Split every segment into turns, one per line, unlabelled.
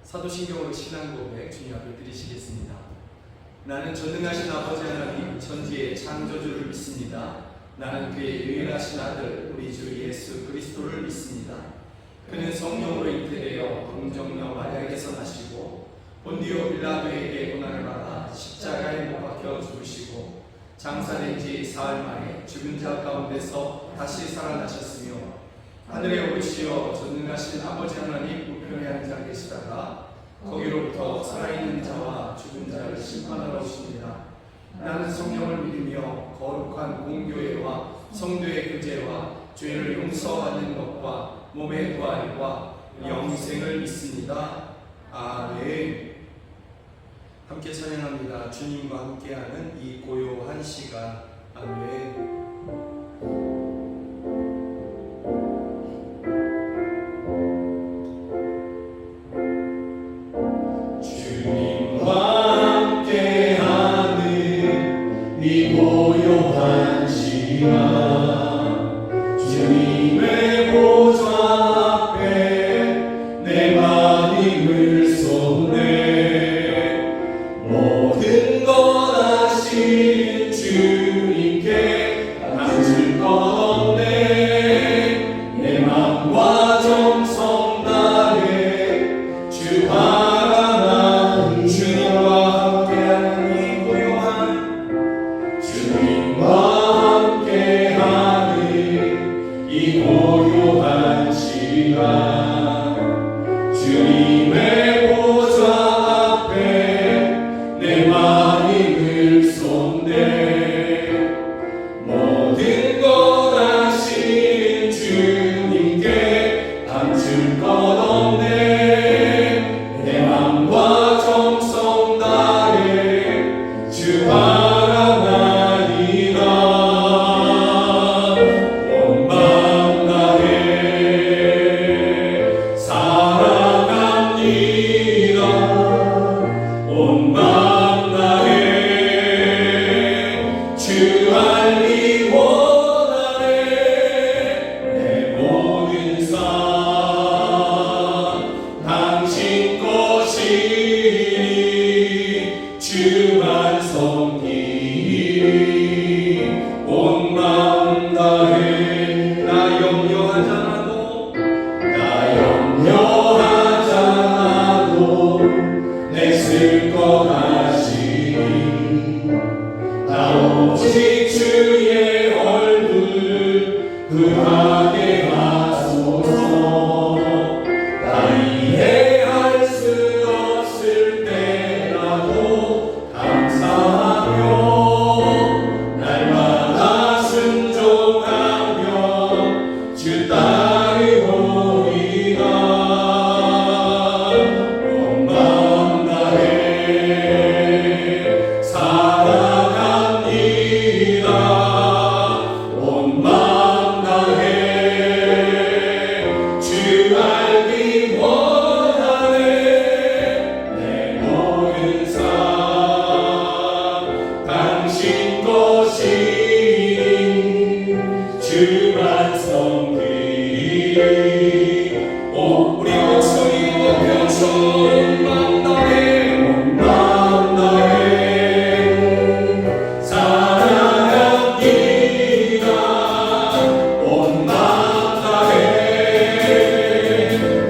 사도신경으로 신앙 고백 주님 앞에 드리시겠습니다. 나는 전능하신 아버지 하나님 천지의 창조주를 믿습니다. 나는 그의 유일하신 아들 우리 주 예수 그리스도를 믿습니다. 그는 성령으로 잉태되어 동정녀 마리아에게서 나시고 본디오 빌라도에게 고난을 받아 십자가에 못 박혀 죽으시고 장사된 지 사흘 만에 죽은 자 가운데서 다시 살아나셨으며 하늘에 오르시어 전능하신 아버지 하나님 우편에 앉아 계시다가 거기로부터 살아있는 자와 죽은 자를 심판하러 오십니다. 나는 성령을 믿으며 거룩한 공교회와 성도의 교제와 죄를 용서받는 것과 몸의 부활과 영생을 믿습니다. 아멘. 함께 찬양합니다. 주님과 함께하는 이 고요한 시간. 아멘.
이 고요한 시간 주님의 보좌 앞에 내 맘이 물솟네. 모든 것 아신 주님께 감출 것 없네. 내 맘과 정성 다해 주 바라만 주님과 함께하는 이 고요한 주님과 함께하는 이 고요한 시간 주님의 보좌 앞에 내 맘이 물솟네. 모든 것 아신 주님께 감출 것 없네. 내 맘과 정성 다해 주 주만 섬기리 온 마음 다해. 나 염려하잖아도 내 쓸 것 아시니 나 오직 주의 얼굴 그하게 하소서. 나 이해할 수 없을 때라도 감사하며 날마다 순종하며 주 따르오리라. 온 마음 다해 사랑합니다. 온 마음 다해 주 알기 원하네. 내 모든 삶 당신 것이니 주만 섬기리. 오 우리 목소리 높여줘. 온 마음 다해 온 마음 다해 사랑합니다. 온 마음 다해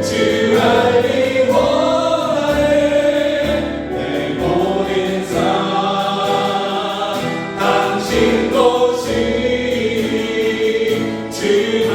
주 알기 원하네. 내 모든 삶 당신 것이니 주만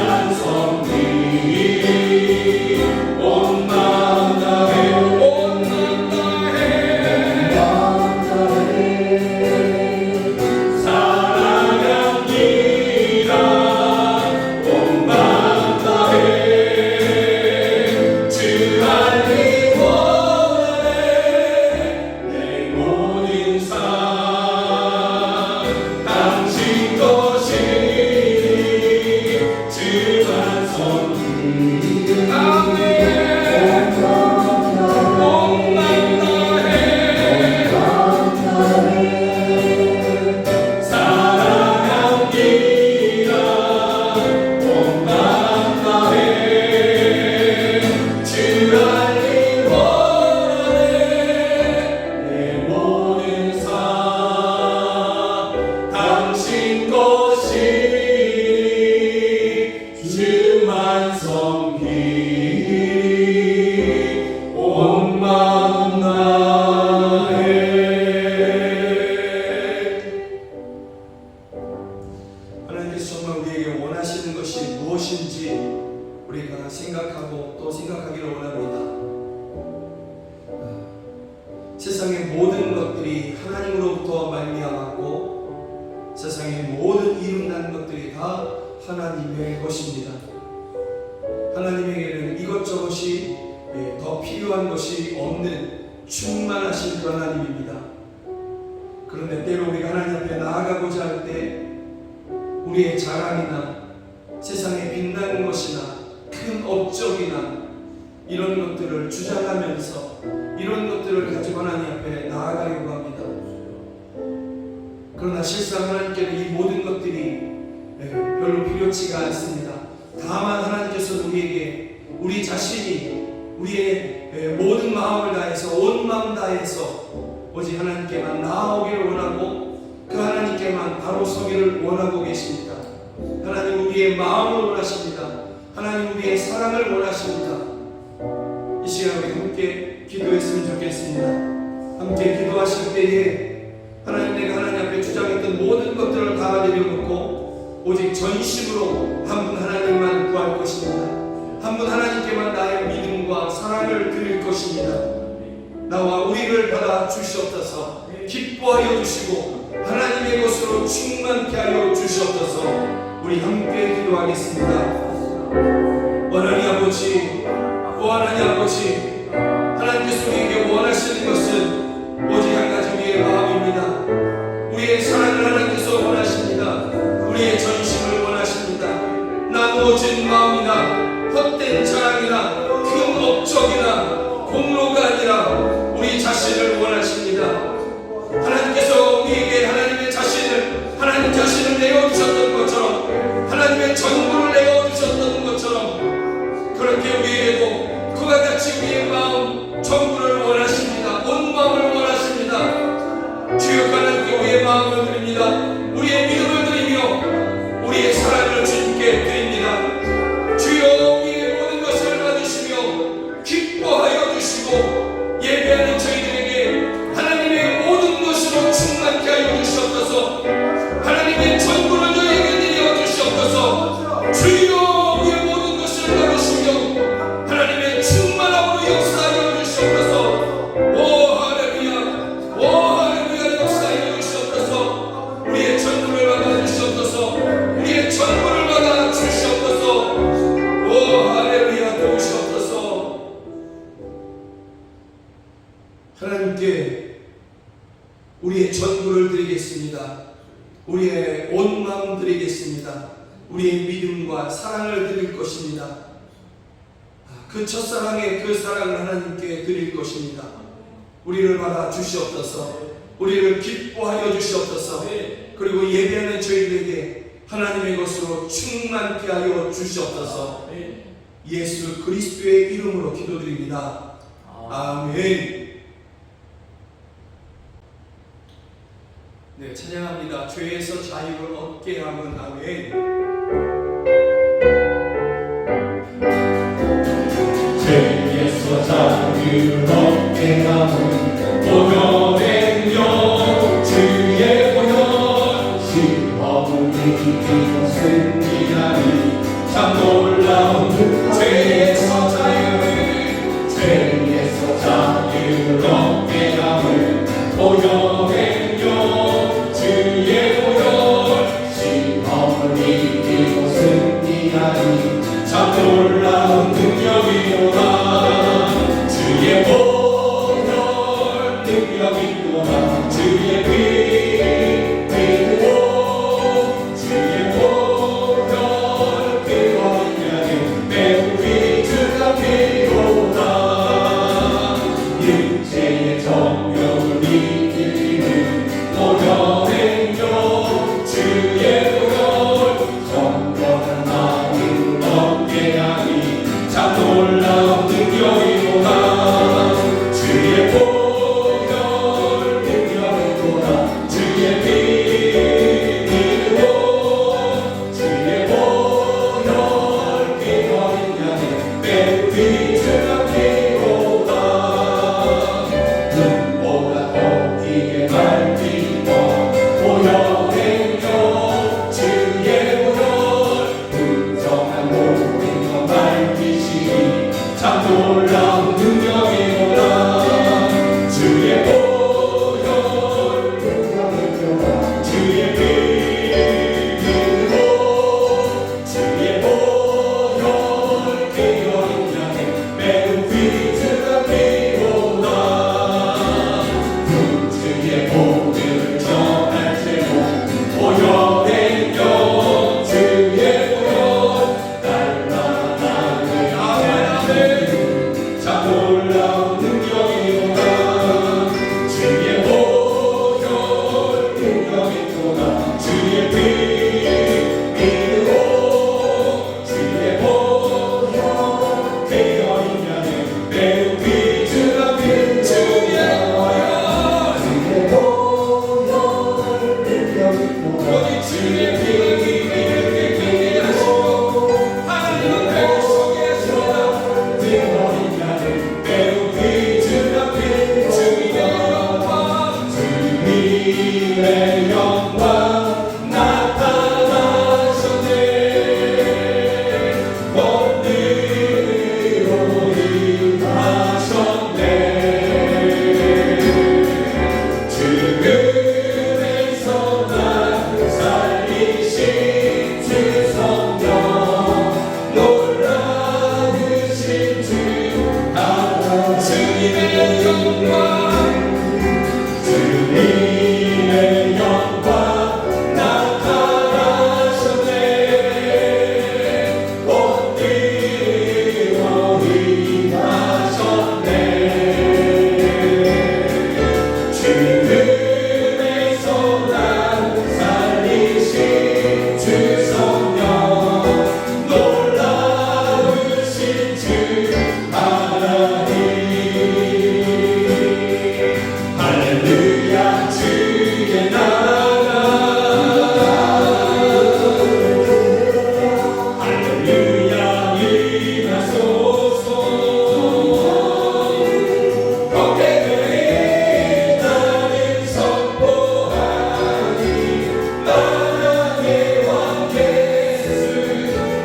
하나님께서 정말 우리에게 원하시는 것이 무엇인지 우리가 생각하고 또 생각하기를 원합니다. 세상의 모든 것들이 하나님으로부터 말미암았고 세상의 모든 이룬다는 것들이 다 하나님의 것입니다. 하나님에게는 이것저것이 더 필요한 것이 없는 충만하신 그 하나님입니다. 그런데 때로 우리가 하나님 앞에 나아가고자 할 때 우리의 자랑이나 세상에 빛나는 것이나 큰 업적이나 이런 것들을 주장하면서 이런 것들을 가지고 하나님 앞에 나아가려고 합니다. 그러나 실상 하나님께는 이 모든 것들이 별로 필요치가 않습니다. 다만 하나님께서 우리에게 우리 자신이 우리의 모든 마음을 다해서 온 마음 다해서 오직 하나님께만 나아오기를 원하고 그 하나님께만 바로 서기를 원하고 계십니다. 하나님 우리의 마음을 원하십니다. 하나님 우리의 사랑을 원하십니다. 이 시간 우리 함께 기도했으면 좋겠습니다. 함께 기도하실 때에 하나님 내가 하나님 앞에 주장했던 모든 것들을 다 내려놓고 오직 전심으로 한 분 하나님만 구할 것입니다. 한 분 하나님께만 나의 믿음과 사랑을 드릴 것입니다. 나와 우리를 받아 주시옵소서. 기뻐하여 주시고 하나님의 것으로 충만케 하여 주시옵소서. 우리 함께 기도하겠습니다. 하나님 아버지, 하나님 아버지, 하나님께서 우리에게 원하시는 것은 오직 한 가지 우리의 마음입니다. 우리의 사랑을 하나님께서 원하십니다. 우리의 전심을 원하십니다. 나누어진 마음이나 헛된 자랑이나 큰 업적이나 공로가 아니라 우리 자신을 원하십니다. 하나님께서 우리에게 하나님의 자신을, 하나님 자신을 내어주셨던 것처럼, 하나님의 전부를 내어주셨던 것처럼 그렇게 우리에게도 그와 같이 우리의 마음 전부를 원하십니다. 온 마음을 원하십니다. 주여 하나님께 우리의 마음을 드립니다. 우리의 믿음을 드리며 우리의 사랑을 주님께 드립니다. 주여 우리의 모든 것을 받으시며 기뻐하여 주시고 예배하는 저희들에게 하나님의 모든 것으로 충만케 하여 주시옵소서. 하나님의 전부를 저희에게 내려 주시옵소서. 주여 우리의 모든 것을 받으시며 하나님의 충만함으로 역사하여 주시옵소서. 오 할렐루야, 오 할렐루야, 역사하여 주시옵소서. 우리의 전부를 받아 주시옵소서. 우리의 전부를 받아 주시옵소서. 오 할렐루야, 도우시옵소서. 하나님께 우리의 전부를 드리겠습니다. 우리의 온 마음 드리겠습니다. 우리의 믿음과 사랑을 드릴 것입니다. 그 첫사랑의 그 사랑을 하나님께 드릴 것입니다. 우리를 받아 주시옵소서. 우리를 기뻐하여 주시옵소서. 그리고 예배하는 저희들에게 하나님의 것으로 충만케 하여 주시옵소서. 예수 그리스도의 이름으로 기도드립니다. 아멘. 네, 찬양합니다. 죄에서 자유를 얻게 함은. 아멘.
죄에서 자유를 얻게 함은 보혈의 영, 주의 보혈, 시험을 이기고 승리하니 참 놀라운 죄에서 자유를 얻게 함은 보혈의 영, 주의 보혈, 시험을 이기고 승리하니 참 놀라운 능력이로다. 주의 보혈 능력이로다. 주의 피 그리고 주의 보혈 그 언약에 매우 위주가 필요다. 육체의 정욕을 이기는 보혈의 영, 주의 보혈 정결한 마음으로 얻게 하니 참 놀라운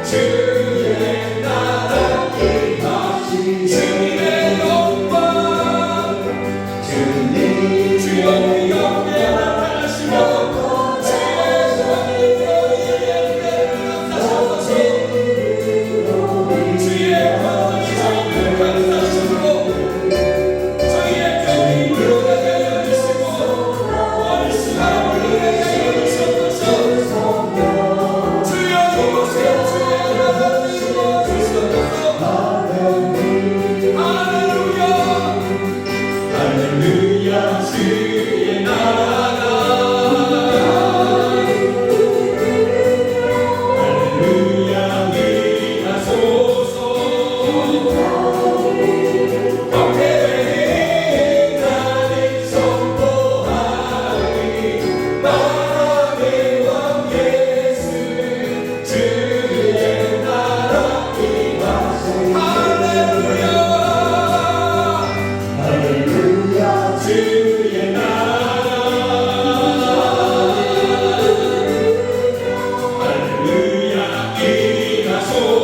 주의 나라 임하시네 주님의 영광 주여 우리 가운데 나타나시며 할렐루야 주의 나라가 할렐루야 임하소서 황폐의 나를 선포하리 만왕의 왕 예수 주의 나라 임하소서 할렐루야 할렐루야 주의 나라 할렐루야 임하소서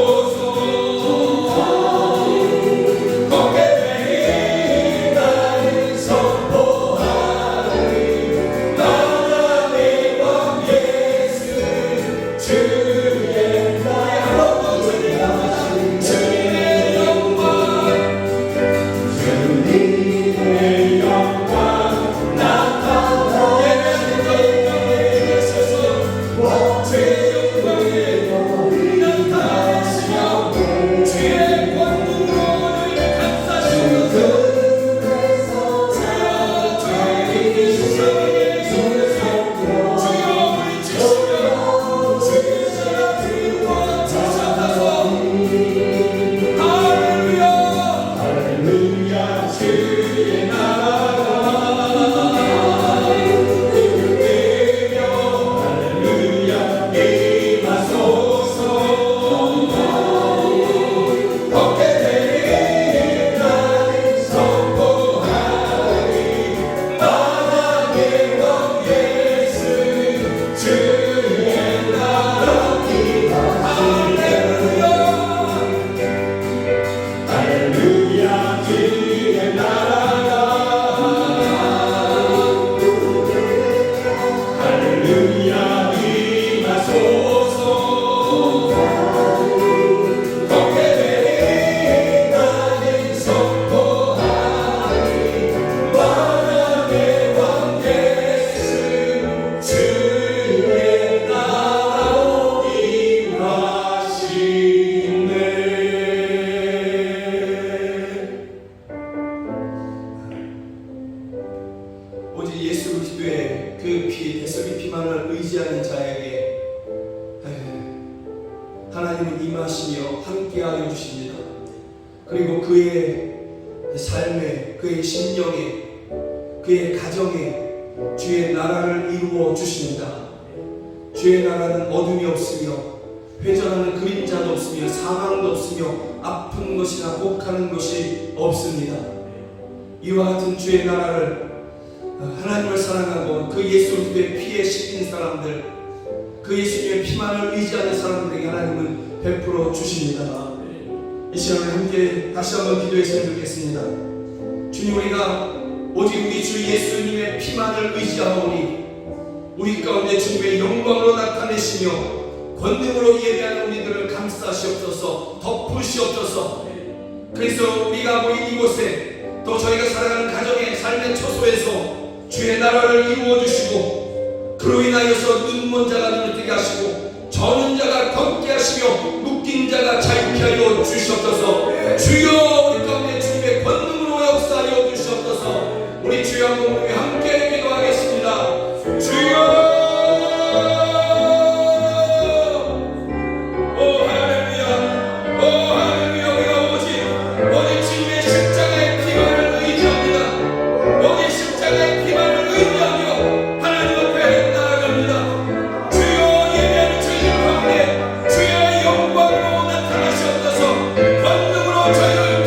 거룩의 나를 선포하리 만왕의 왕 예수 주의 나라 주님의 영광 주님의 영광 나타나 예배의 영광에 주의 영광에 나타나시며 주의 권능으로 우리를 감싸시옵소서 주여 주의 이기시는 주여 우리 주시며 주의 사랑을 부어주셔서 할렐루야 할렐루야 주의 나라가 이끌며 할렐루야 임하소서 헛되이 나를 선포하리 만왕의 왕 예수 주의 나라 할렐루야 할렐루야 주의 나라가 할렐루야 임하소서 헛되이 나를 선포하리 만왕의 왕 예수 주의 나라로 임하시네 오직 예수 그리스도의 그 피, 대속의 피만을 의지하는 자에게 하나님은 임하시며 함께하여 주십니다. 그리고 그의 삶에, 그의 심령에, 그의 가정에 주의 나라를 이루어 주십니다. 주의 나라는 어둠이 없으며 회전하는 그림자도 없으며 사망도 없으며 아픈 것이나 혹하는 것이 없습니다. 이와 같은 주의 나라를 하나님을 사랑하고 그 예수 그리스도의 피에 씻긴 사람들, 그 예수님의 피만을 의지하는 사람들에게 하나님은 베풀어 주십니다. 이 시간에 함께 다시 한번 기도했으면 좋겠습니다. 주님, 우리가 오직 우리 주 예수님의 피만을 의지하오니 우리 가운데 주님의 영광으로 나타내시며 권능으로 예배하는 우리들을 감싸시옵소서, 덮으시옵소서. 그래서 우리가 모인 이곳에 또 저희가 살아가는 가정의 삶의 처소에서 주의 나라를 이루어 주시고 그로 인하여서 눈먼 자가 눈을 뜨게 하시고 저는 자가 걷게 하시며 묶인 자가 자유케 하여 주시옵소서. 주여 우리 가운데 주님의 권능으로 역사하여 주시옵소서. 우리 주여 한번 우리 함께 기도하겠습니다. 주여 주의 영광으로 나타나셨소서. 권능으로 저희를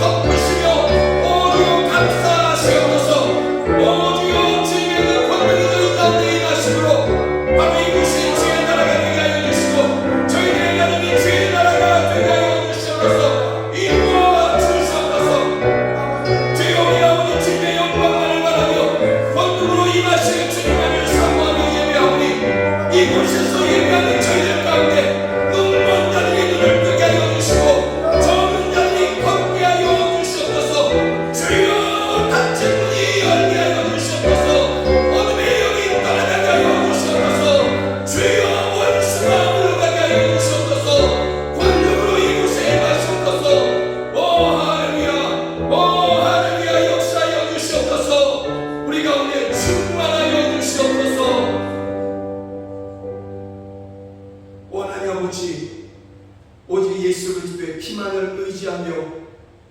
오직 예수 그리스도의 피만을 의지하며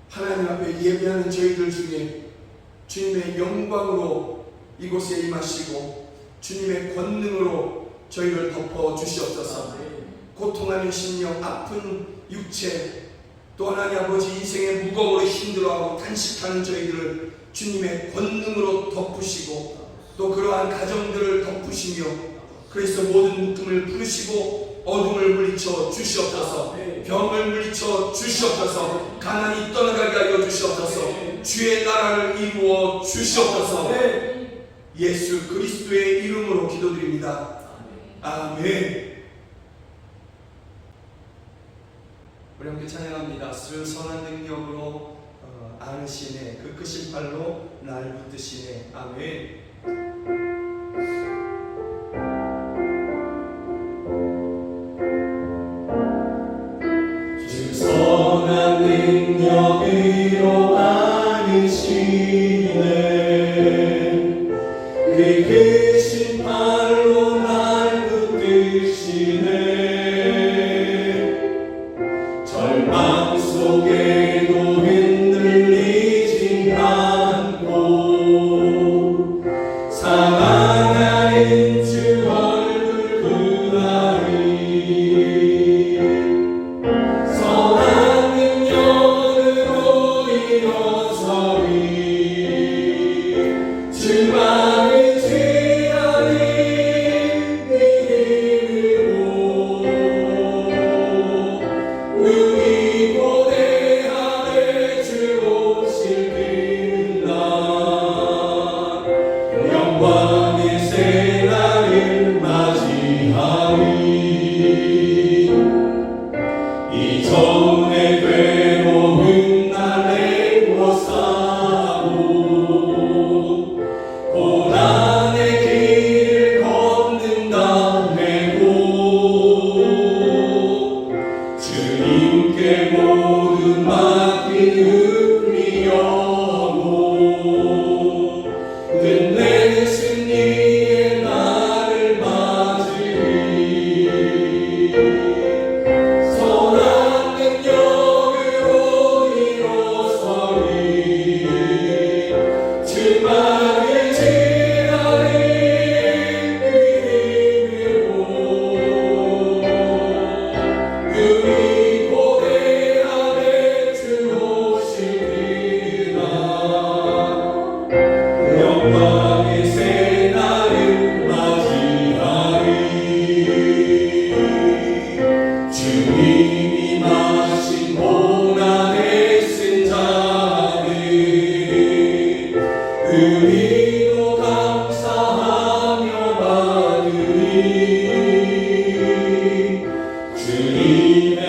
하나님 앞에 예배하는 저희들 중에 주님의 영광으로 이곳에 임하시고 주님의 권능으로 저희를 덮어 주시옵소서. 고통하는 심령, 아픈 육체, 또 하나님 아버지 인생의 무거움으로 힘들어하고 단식하는 저희들을 주님의 권능으로 덮으시고 또 그러한 가정들을 덮으시며 그래서 모든 묶음을 풀으시고 어둠을 물리쳐 주시옵소서. 병을 물리쳐 주시옵소서. 가난이 떠나가게 하여 주시옵소서. 주의 나라를 이루어 주시옵소서. 예수 그리스도의 이름으로 기도드립니다. 아멘. 우리 함께 찬양합니다. 선한 능력으로 안으시네, 그 크신 팔로 날 붙드시네. 아멘.
주 선한 능력으로 안으시네, 그 크신 팔로 날 붙드시네. 절망 속에도 흔들리지 않고 사랑하는 주 얼굴 보라니, 선한 능력으로 일어서리 주만을 지하는 믿음으로 우리 고대하에 주 오실 그날 영광의 새날을 맞이하리. 이전의 괴로운 날에 벗사고 고난의 길을 걷는다 해고 주님께 모두 맡긴 우리 영혼 끝내는 승리의 날을 맞으리. 선한 능력으로 일어서리 주만을 지나는 믿음으로 우리 고대하에 주 오실 그날 영광의 새날을 맞이하리. 주님이 마신 고난의 쓴 잔을 우리도 감사하며 받으리. 주님의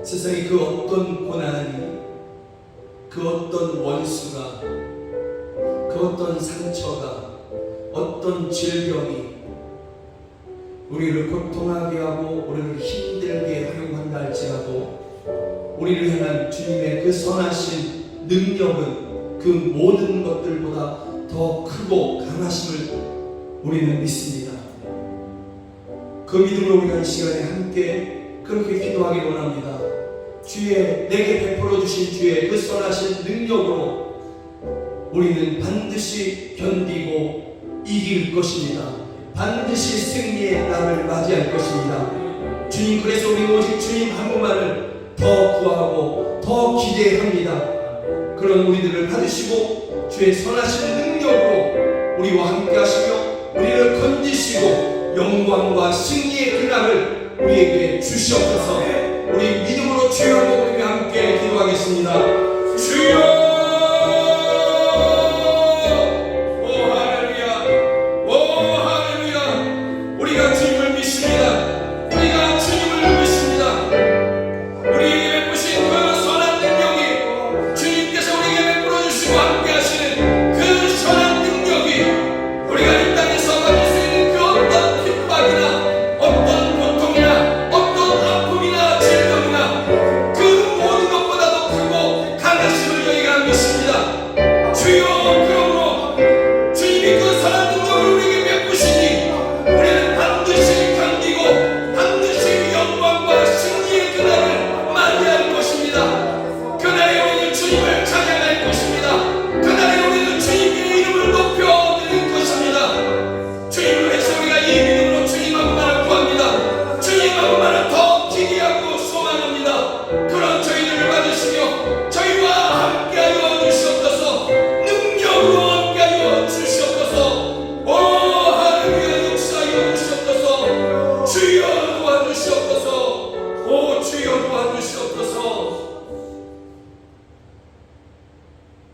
세상에 그 어떤 고난이, 그 어떤 원수가, 그 어떤 상처가, 어떤 질병이 우리를 고통하게 하고 우리를 힘들게 하려고 한다 할지라도 우리를 향한 주님의 그 선하신 능력은 그 모든 것들보다 더 크고 강하심을 우리는 믿습니다. 그 믿음으로 우리가 이 시간에 함께 그렇게 기도하기 원합니다. 주의 내게 베풀어 주신 주의 그 선하신 능력으로 우리는 반드시 견디고 이길 것입니다. 반드시 승리의 날을 맞이할 것입니다. 주님, 그래서 우리는 오직 주님 한 분만을 더 구하고 더 기대합니다. 그런 우리들을 받으시고 주의 선하신 능력으로 우리와 함께 하시며 우리를 건지시고 영광과 승리의 그날을 우리에게 주시옵소서. 우리 믿음으로 주여 한번 우리 함께 기도하겠습니다. 주여!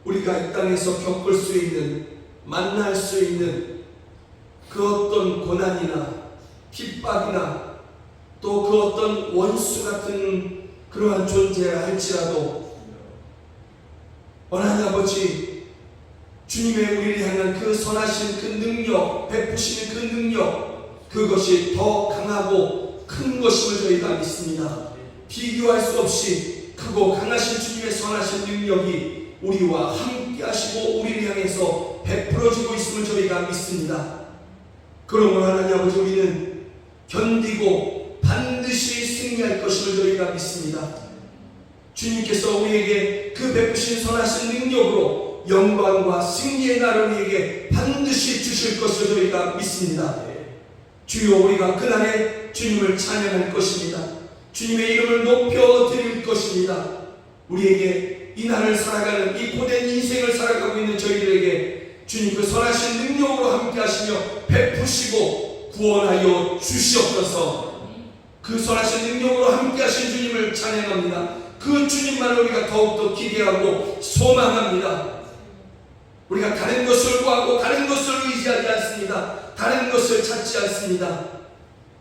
우리가 이 땅에서 겪을 수 있는, 만날 수 있는 그 어떤 고난이나 핍박이나 또 그 어떤 원수 같은 그러한 존재라 할지라도 하나님 아버지, 주님의 우리를 향한 그 선하신 그 능력, 베푸시는 그 능력, 그것이 더 강하고 큰 것임을 저희가 믿습니다. 비교할 수 없이 크고 강하신 주님의 선하신 능력이 우리와 함께 하시고 우리를 향해서 베풀어지고 있음을 저희가 믿습니다. 그러므로 하나님 아버지, 우리는 견디고 반드시 승리할 것임을 저희가 믿습니다. 주님께서 우리에게 그 베푸신 선하신 능력으로 영광과 승리의 날을 우리에게 반드시 주실 것을 저희가 믿습니다. 주여, 우리가 그날에 주님을 찬양할 것입니다. 주님의 이름을 높여드릴 것입니다. 우리에게 이 날을 살아가는, 이 고된 인생을 살아가고 있는 저희들에게 주님 그 선하신 능력으로 함께 하시며 베푸시고 구원하여 주시옵소서. 그 선하신 능력으로 함께 하신 주님을 찬양합니다. 그 주님만을 우리가 더욱더 기대하고 소망합니다. 우리가 다른 것을 구하고 다른 것을 의지하지 않습니다. 다른 것을 찾지 않습니다.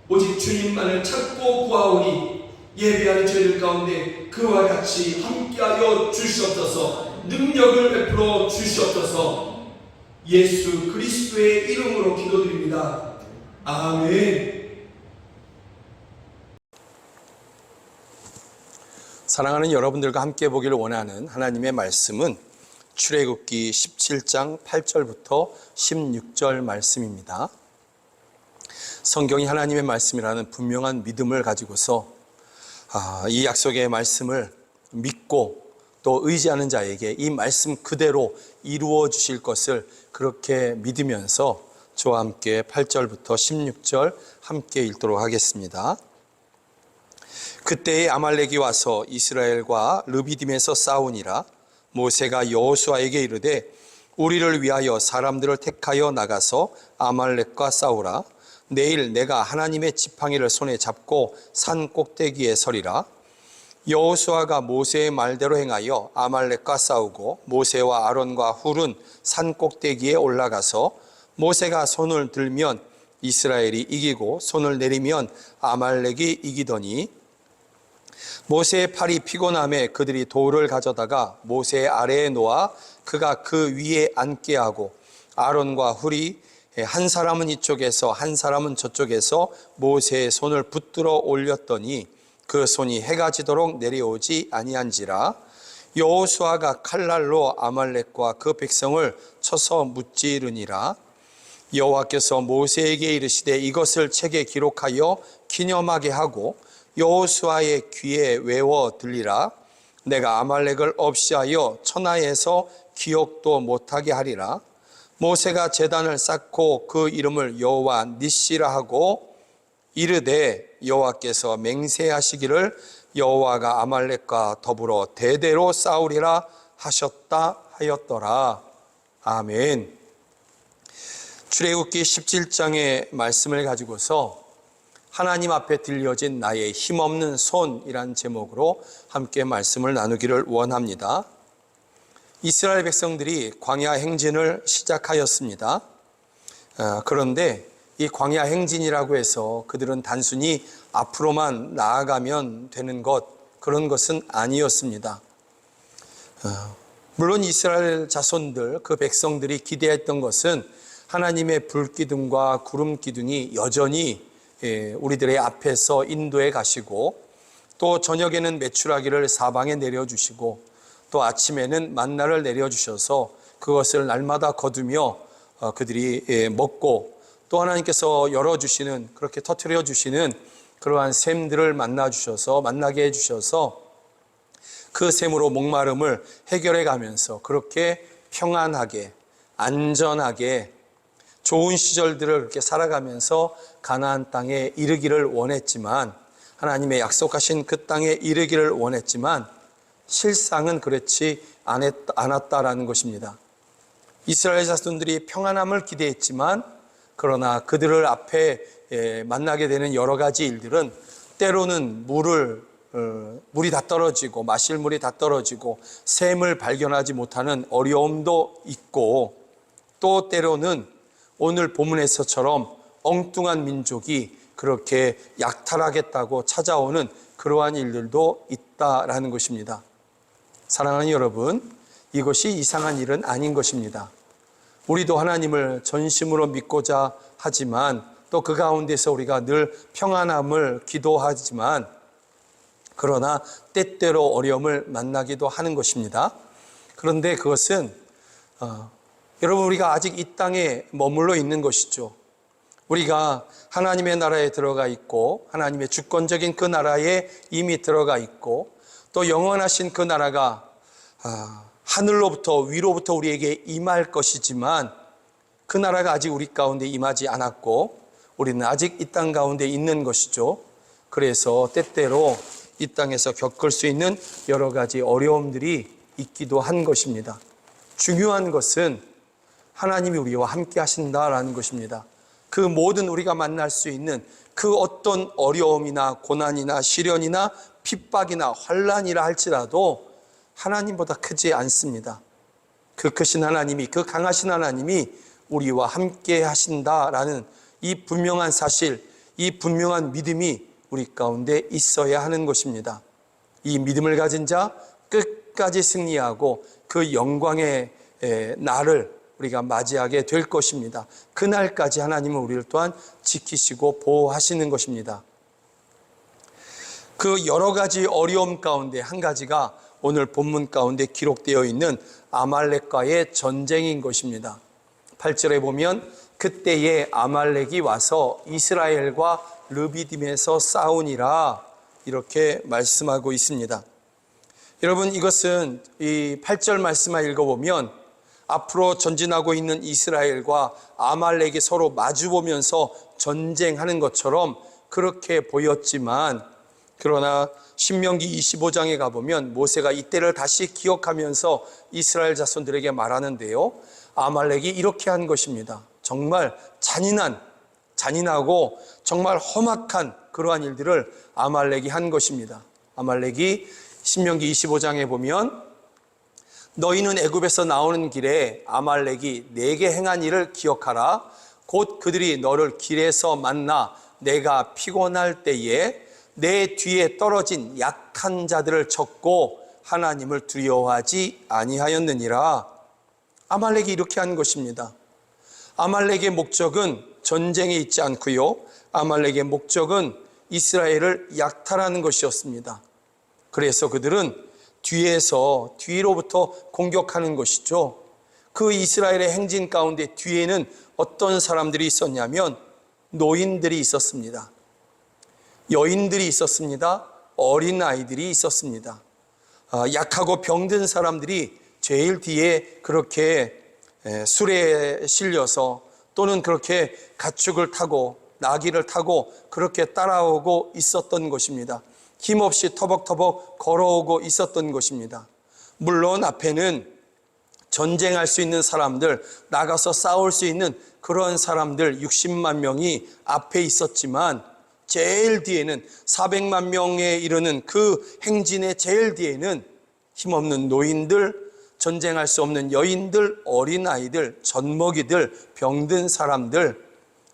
오직 주님만을 찾고 구하오니 예배하는 저희들 가운데 그와 같이 함께하여 주시옵소서. 능력을 베풀어 주시옵소서. 예수 그리스도의 이름으로 기도드립니다. 아멘.
사랑하는 여러분들과 함께 보기를 원하는 하나님의 말씀은 출애굽기 17장 8절부터 16절 말씀입니다. 성경이 하나님의 말씀이라는 분명한 믿음을 가지고서 이 약속의 말씀을 믿고 또 의지하는 자에게 이 말씀 그대로 이루어 주실 것을 그렇게 믿으면서 저와 함께 8절부터 16절 함께 읽도록 하겠습니다. 그때에 아말렉이 와서 이스라엘과 르비딤에서 싸우니라. 모세가 여호수아에게 이르되 우리를 위하여 사람들을 택하여 나가서 아말렉과 싸우라. 내일 내가 하나님의 지팡이를 손에 잡고 산 꼭대기에 서리라. 여호수아가 모세의 말대로 행하여 아말렉과 싸우고 모세와 아론과 훌은 산 꼭대기에 올라가서 모세가 손을 들면 이스라엘이 이기고 손을 내리면 아말렉이 이기더니 모세의 팔이 피곤함에 그들이 돌을 가져다가 모세 아래에 놓아 그가 그 위에 앉게 하고 아론과 훌이 한 사람은 이쪽에서 한 사람은 저쪽에서 모세의 손을 붙들어 올렸더니 그 손이 해가 지도록 내려오지 아니한지라. 여호수아가 칼날로 아말렉과 그 백성을 쳐서 무찌르니라. 여호와께서 모세에게 이르시되 이것을 책에 기록하여 기념하게 하고 여호수아의 귀에 외워 들리라. 내가 아말렉을 없이하여 천하에서 기억도 못하게 하리라. 모세가 제단을 쌓고 그 이름을 여호와 니시라 하고 이르되 여호와께서 맹세하시기를 여호와가 아말렉과 더불어 대대로 싸우리라 하셨다 하였더라. 아멘. 출애굽기 17장의 말씀을 가지고서 하나님 앞에 들려진 나의 힘없는 손이란 제목으로 함께 말씀을 나누기를 원합니다. 이스라엘 백성들이 광야 행진을 시작하였습니다. 그런데 이 광야 행진이라고 해서 그들은 단순히 앞으로만 나아가면 되는 그런 것은 아니었습니다. 물론 이스라엘 자손들, 그 백성들이 기대했던 것은 하나님의 불기둥과 구름기둥이 여전히 우리들의 앞에서 인도해 가시고 또 저녁에는 메추라기를 사방에 내려주시고 또 아침에는 만나를 내려주셔서 그것을 날마다 거두며 그들이 먹고 또 하나님께서 열어주시는, 그렇게 터뜨려 주시는 그러한 샘들을 만나게 해주셔서 그 샘으로 목마름을 해결해 가면서 그렇게 평안하게 안전하게 좋은 시절들을 그렇게 살아가면서 가나안 땅에 이르기를 원했지만, 하나님의 약속하신 그 땅에 이르기를 원했지만 실상은 그렇지 않았다라는 것입니다. 이스라엘 자손들이 평안함을 기대했지만 그러나 그들을 앞에 만나게 되는 여러 가지 일들은 때로는 물이 다 떨어지고 마실 물이 다 떨어지고 샘을 발견하지 못하는 어려움도 있고, 또 때로는 오늘 본문에서처럼 엉뚱한 민족이 그렇게 약탈하겠다고 찾아오는 그러한 일들도 있다라는 것입니다. 사랑하는 여러분, 이것이 이상한 일은 아닌 것입니다. 우리도 하나님을 전심으로 믿고자 하지만 또 그 가운데서 우리가 늘 평안함을 기도하지만 그러나 때때로 어려움을 만나기도 하는 것입니다. 그런데 그것은 여러분, 우리가 아직 이 땅에 머물러 있는 것이죠. 우리가 하나님의 나라에 들어가 있고 하나님의 주권적인 그 나라에 이미 들어가 있고 또 영원하신 그 나라가 하늘로부터 위로부터 우리에게 임할 것이지만 그 나라가 아직 우리 가운데 임하지 않았고 우리는 아직 이 땅 가운데 있는 것이죠. 그래서 때때로 이 땅에서 겪을 수 있는 여러 가지 어려움들이 있기도 한 것입니다. 중요한 것은 하나님이 우리와 함께 하신다라는 것입니다. 그 모든 우리가 만날 수 있는 그 어떤 어려움이나 고난이나 시련이나 핍박이나 환난이라 할지라도 하나님보다 크지 않습니다. 그 크신 하나님이, 그 강하신 하나님이 우리와 함께 하신다라는 이 분명한 사실, 이 분명한 믿음이 우리 가운데 있어야 하는 것입니다. 이 믿음을 가진 자 끝까지 승리하고 그 영광의 날을 우리가 맞이하게 될 것입니다. 그날까지 하나님은 우리를 또한 지키시고 보호하시는 것입니다. 그 여러 가지 어려움 가운데 한 가지가 오늘 본문 가운데 기록되어 있는 아말렉과의 전쟁인 것입니다. 8절에 보면 그때에 아말렉이 와서 이스라엘과 르비딤에서 싸우니라 이렇게 말씀하고 있습니다. 여러분, 이것은 이 8절 말씀만 읽어보면 앞으로 전진하고 있는 이스라엘과 아말렉이 서로 마주보면서 전쟁하는 것처럼 그렇게 보였지만, 그러나 신명기 25장에 가보면 모세가 이때를 다시 기억하면서 이스라엘 자손들에게 말하는데요, 아말렉이 이렇게 한 것입니다. 정말 잔인하고 정말 험악한 그러한 일들을 아말렉이 한 것입니다. 아말렉이 신명기 25장에 보면 너희는 애굽에서 나오는 길에 아말렉이 내게 행한 일을 기억하라. 곧 그들이 너를 길에서 만나 내가 피곤할 때에 내 뒤에 떨어진 약한 자들을 쳤고 하나님을 두려워하지 아니하였느니라. 아말렉이 이렇게 한 것입니다. 아말렉의 목적은 전쟁에 있지 않고요, 아말렉의 목적은 이스라엘을 약탈하는 것이었습니다. 그래서 그들은 뒤로부터 공격하는 것이죠. 그 이스라엘의 행진 가운데 뒤에는 어떤 사람들이 있었냐면 노인들이 있었습니다. 여인들이 있었습니다. 어린 아이들이 있었습니다. 약하고 병든 사람들이 제일 뒤에 그렇게 술에 실려서 또는 그렇게 가축을 타고 나귀를 타고 그렇게 따라오고 있었던 것입니다. 힘없이 터벅터벅 걸어오고 있었던 것입니다. 물론 앞에는 전쟁할 수 있는 사람들, 나가서 싸울 수 있는 그런 사람들 60만 명이 앞에 있었지만 제일 뒤에는 400만 명에 이르는 그 행진의 제일 뒤에는 힘없는 노인들, 전쟁할 수 없는 여인들, 어린아이들, 젖먹이들, 병든 사람들,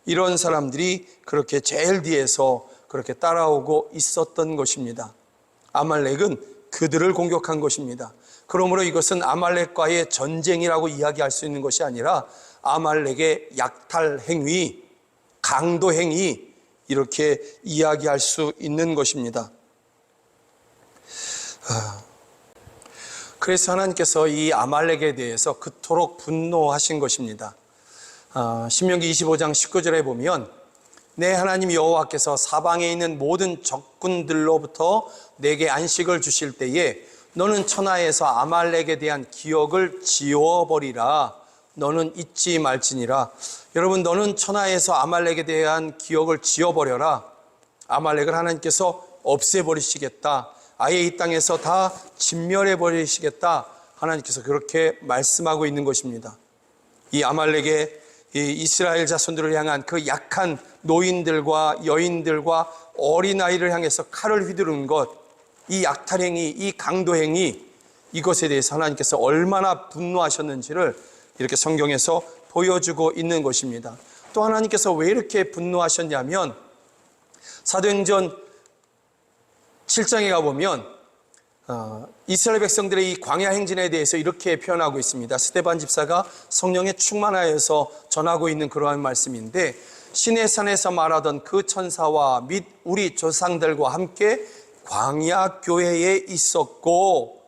이런 사람들이 그렇게 제일 뒤에서 그렇게 따라오고 있었던 것입니다. 아말렉은 그들을 공격한 것입니다. 그러므로 이것은 아말렉과의 전쟁이라고 이야기할 수 있는 것이 아니라 아말렉의 약탈 행위, 강도 행위, 이렇게 이야기할 수 있는 것입니다. 그래서 하나님께서 이 아말렉에 대해서 그토록 분노하신 것입니다. 신명기 25장 19절에 보면 내 하나님 여호와께서 사방에 있는 모든 적군들로부터 내게 안식을 주실 때에 너는 천하에서 아말렉에 대한 기억을 지워버리라. 너는 잊지 말지니라. 여러분, 너는 천하에서 아말렉에 대한 기억을 지워버려라. 아말렉을 하나님께서 없애버리시겠다. 아예 이 땅에서 다 진멸해버리시겠다. 하나님께서 그렇게 말씀하고 있는 것입니다. 이 아말렉의 이스라엘 자손들을 향한 그 약한 노인들과 여인들과 어린아이를 향해서 칼을 휘두르는 것, 이 약탈행위, 이 강도행위, 이것에 대해서 하나님께서 얼마나 분노하셨는지를 이렇게 성경에서 보여주고 있는 것입니다. 또 하나님께서 왜 이렇게 분노하셨냐면 사도행전 7장에 가보면 이스라엘 백성들의 이 광야 행진에 대해서 이렇게 표현하고 있습니다. 스데반 집사가 성령에 충만하여서 전하고 있는 그러한 말씀인데, 시내 산에서 말하던 그 천사와 및 우리 조상들과 함께 광야 교회에 있었고,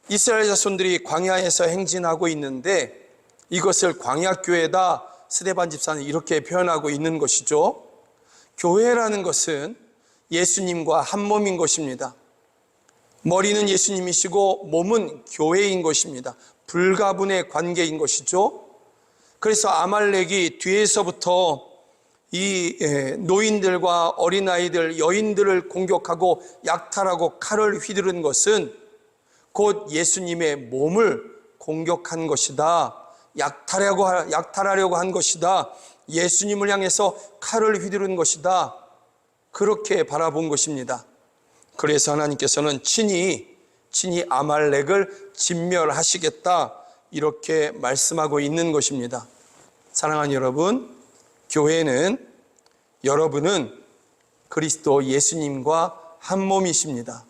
이스라엘 자손들이 광야에서 행진하고 있는데 이것을 광야 교회다. 스데반 집사는 이렇게 표현하고 있는 것이죠. 교회라는 것은 예수님과 한 몸인 것입니다. 머리는 예수님이시고 몸은 교회인 것입니다. 불가분의 관계인 것이죠. 그래서 아말렉이 뒤에서부터 이 노인들과 어린아이들, 여인들을 공격하고 약탈하고 칼을 휘두른 것은 곧 예수님의 몸을 공격한 것이다. 약탈하려고 한 것이다. 예수님을 향해서 칼을 휘두른 것이다. 그렇게 바라본 것입니다. 그래서 하나님께서는 친히 아말렉을 진멸하시겠다, 이렇게 말씀하고 있는 것입니다. 사랑하는 여러분, 교회는, 여러분은 그리스도 예수님과 한 몸이십니다.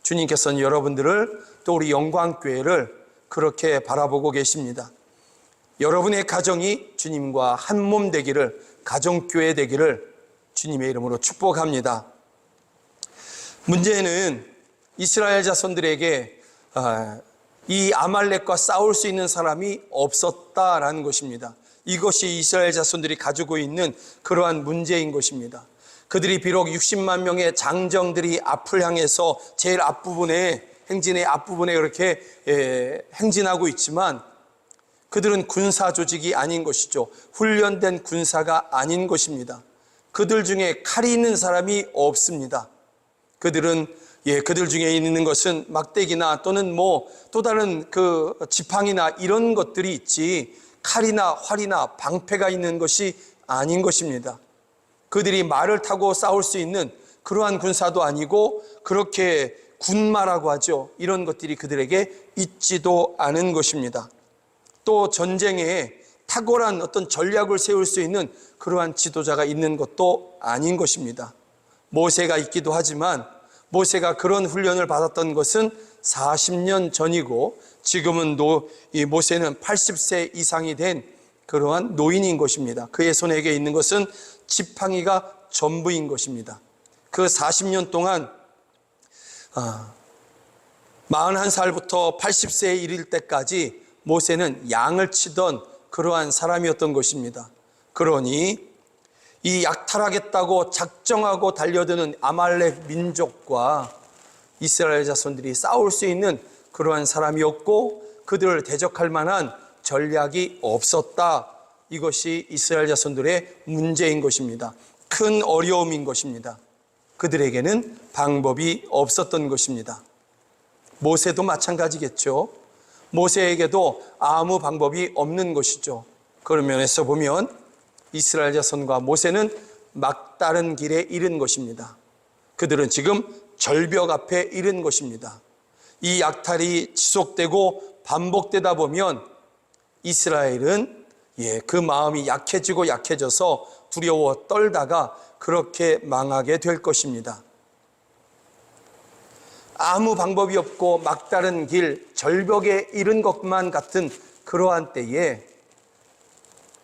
주님께서는 여러분들을, 또 우리 영광교회를 그렇게 바라보고 계십니다. 여러분의 가정이 주님과 한 몸 되기를, 가정교회 되기를 주님의 이름으로 축복합니다. 문제는 이스라엘 자손들에게 이 아말렉과 싸울 수 있는 사람이 없었다라는 것입니다. 이것이 이스라엘 자손들이 가지고 있는 그러한 문제인 것입니다. 그들이 비록 60만 명의 장정들이 앞을 향해서 제일 앞부분에, 행진의 앞부분에 그렇게 행진하고 있지만 그들은 군사 조직이 아닌 것이죠. 훈련된 군사가 아닌 것입니다. 그들 중에 칼이 있는 사람이 없습니다. 그들 중에 있는 것은 막대기나 또는 또 다른 그 지팡이나 이런 것들이 있지, 칼이나 활이나 방패가 있는 것이 아닌 것입니다. 그들이 말을 타고 싸울 수 있는 그러한 군사도 아니고, 그렇게 군마라고 하죠. 이런 것들이 그들에게 있지도 않은 것입니다. 또 전쟁에 탁월한 어떤 전략을 세울 수 있는 그러한 지도자가 있는 것도 아닌 것입니다. 모세가 있기도 하지만 모세가 그런 훈련을 받았던 것은 40년 전이고 지금은 이 모세는 80세 이상이 된 그러한 노인인 것입니다. 그의 손에 있는 것은 지팡이가 전부인 것입니다. 그 40년 동안 41살부터 80세에 이를 때까지 모세는 양을 치던 그러한 사람이었던 것입니다. 그러니 이 약탈하겠다고 작정하고 달려드는 아말렉 민족과 이스라엘 자손들이 싸울 수 있는 그러한 사람이었고 그들을 대적할 만한 전략이 없었다. 이것이 이스라엘 자손들의 문제인 것입니다. 큰 어려움인 것입니다. 그들에게는 방법이 없었던 것입니다. 모세도 마찬가지겠죠. 모세에게도 아무 방법이 없는 것이죠. 그런 면에서 보면 이스라엘 자손과 모세는 막다른 길에 이른 것입니다. 그들은 지금 절벽 앞에 이른 것입니다. 이 약탈이 지속되고 반복되다 보면 이스라엘은 그 마음이 약해지고 약해져서 두려워 떨다가 그렇게 망하게 될 것입니다. 아무 방법이 없고 막다른 길, 절벽에 이른 것만 같은 그러한 때에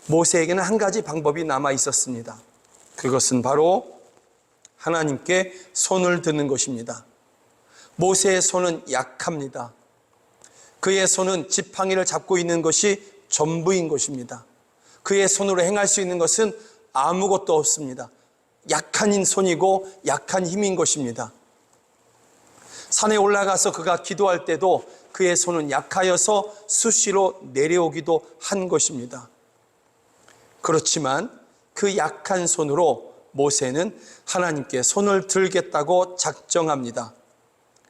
모세에게는 한 가지 방법이 남아 있었습니다. 그것은 바로 하나님께 손을 드는 것입니다. 모세의 손은 약합니다. 그의 손은 지팡이를 잡고 있는 것이 전부인 것입니다. 그의 손으로 행할 수 있는 것은 아무것도 없습니다. 약한 손이고 약한 힘인 것입니다. 산에 올라가서 그가 기도할 때도 그의 손은 약하여서 수시로 내려오기도 한 것입니다. 그렇지만 그 약한 손으로 모세는 하나님께 손을 들겠다고 작정합니다.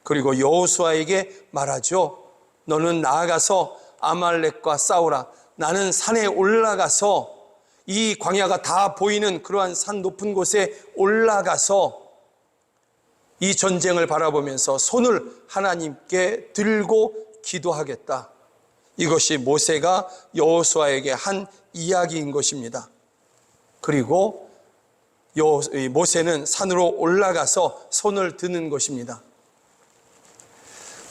그리고 여호수아에게 말하죠. 너는 나아가서 아말렉과 싸우라. 나는 산에 올라가서 이 광야가 다 보이는 그러한 산 높은 곳에 올라가서 이 전쟁을 바라보면서 손을 하나님께 들고 기도하겠다. 이것이 모세가 여호수아에게 한 이야기인 것입니다. 그리고 모세는 산으로 올라가서 손을 드는 것입니다.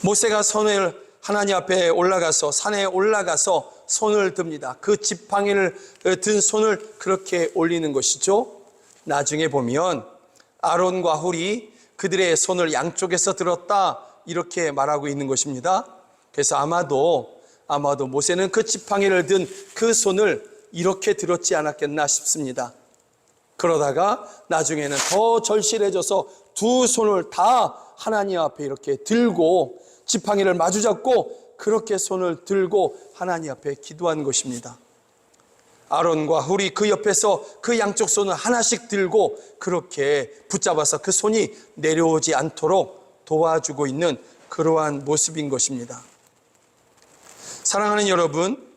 모세가 손을 하나님 앞에 올라가서 산에 올라가서 손을 듭니다. 그 지팡이를 든 손을 그렇게 올리는 것이죠. 나중에 보면 아론과 훌이 그들의 손을 양쪽에서 들었다 이렇게 말하고 있는 것입니다. 그래서 아마도 모세는 그 지팡이를 든 그 손을 이렇게 들었지 않았겠나 싶습니다. 그러다가 나중에는 더 절실해져서 두 손을 다 하나님 앞에 이렇게 들고 지팡이를 마주잡고 그렇게 손을 들고 하나님 앞에 기도한 것입니다. 아론과 훌이 그 옆에서 그 양쪽 손을 하나씩 들고 그렇게 붙잡아서 그 손이 내려오지 않도록 도와주고 있는 그러한 모습인 것입니다. 사랑하는 여러분,